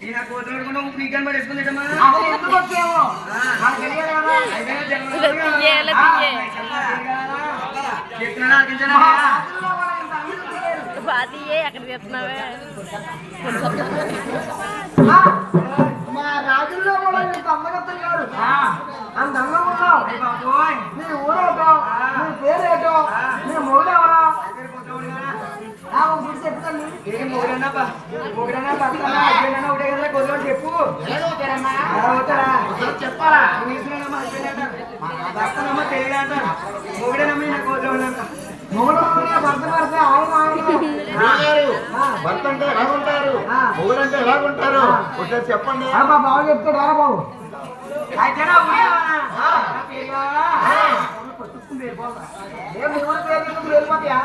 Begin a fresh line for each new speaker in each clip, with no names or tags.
ఈయన కోతలాడుకుంటా నీకని పడేసుకుందేటమ్మా
ఎందుకు వచ్చావు
ఎక్కడ చెప్తున్నావే
మా రాజుల్లో కూడా నీకు అమ్మగత్తలు గారు అంత అందంగా ఉన్నావు నీ ఊరేటో నీ పేరేటో నీ మొగుడెవరా చెప్తాను చెప్పు చెప్పాలా మొగుడు భర్త పడితే
భర్త అంటే ఎలాగుంటారు మొగుడంటే ఎలాగుంటారు ఒకసారి చెప్పండి
బాబు చెప్తాడా బాబు వెళ్ళిపోతాయా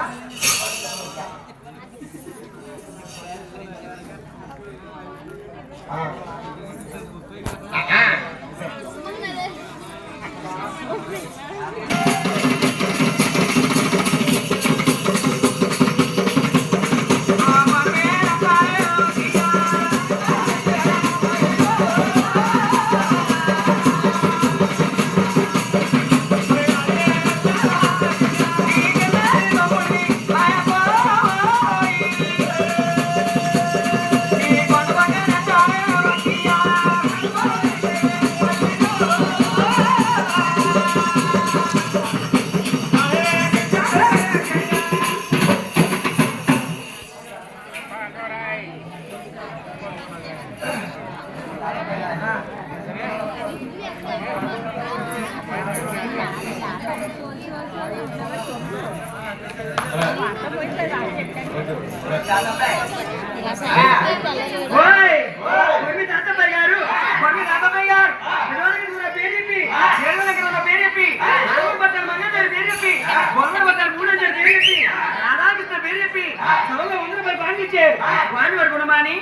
వాణి వాడు గుణమాని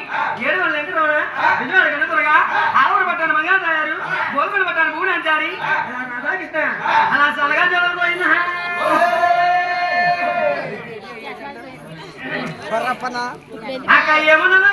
7 ఎంకరోనా విజయవాడ కన్నా త్వరగా ఆవురు పట్టాను మంగా తయారు గోల్కొండ పట్టాను మూడు అంటారి రాధాకృష్ణ అలా చల్లగా చదవకపోయిందా అక్క ఏమన్నా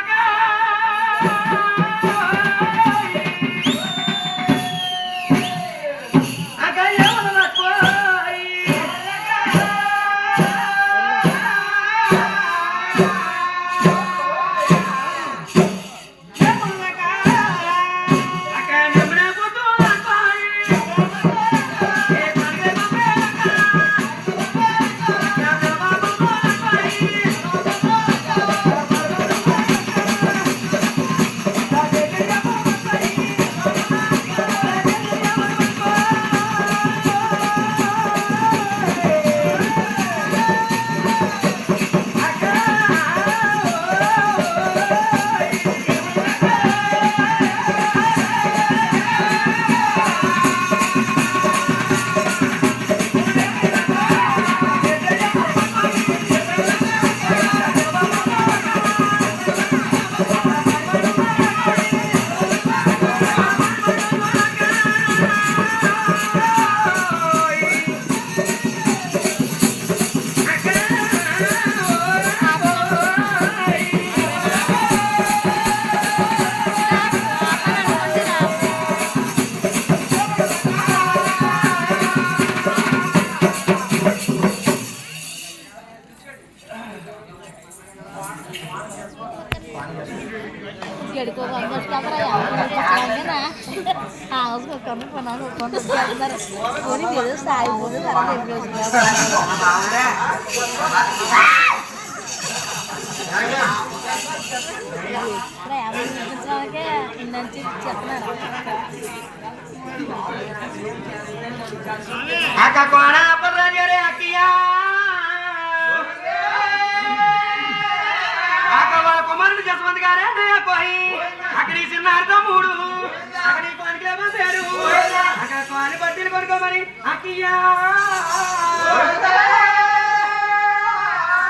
కుమారుడు జసవంత్ గారే పోయి అక్కడి చిన్నారుతో మూడు అక్కడి కొనికే పోతారు అక్కడ కొని బట్టీలు కొనుక్కోమని అక్కయ్యా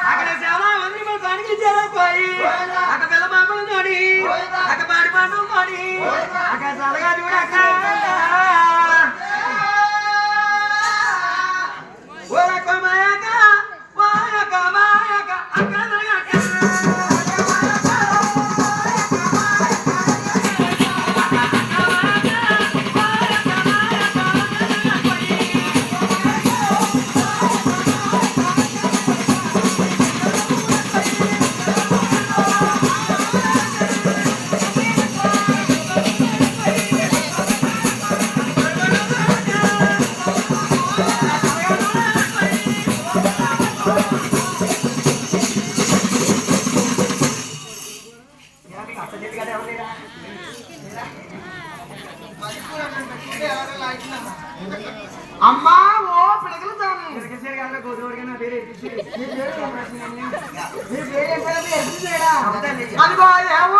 అక్కడ చాలా మంది మా పనికి పోయి అక్కడ పిల్ల పాపలు తోడి అక్కడ పాడి పండుగ తోడి అక్కడ చల్లగా చూడక్క మాయక మాయక మాయక అక్క
నీ పేరు ఏం పేరు? నీ పేరు ఏం పేరు? ఎత్తులేడా? అదిగో ఏమో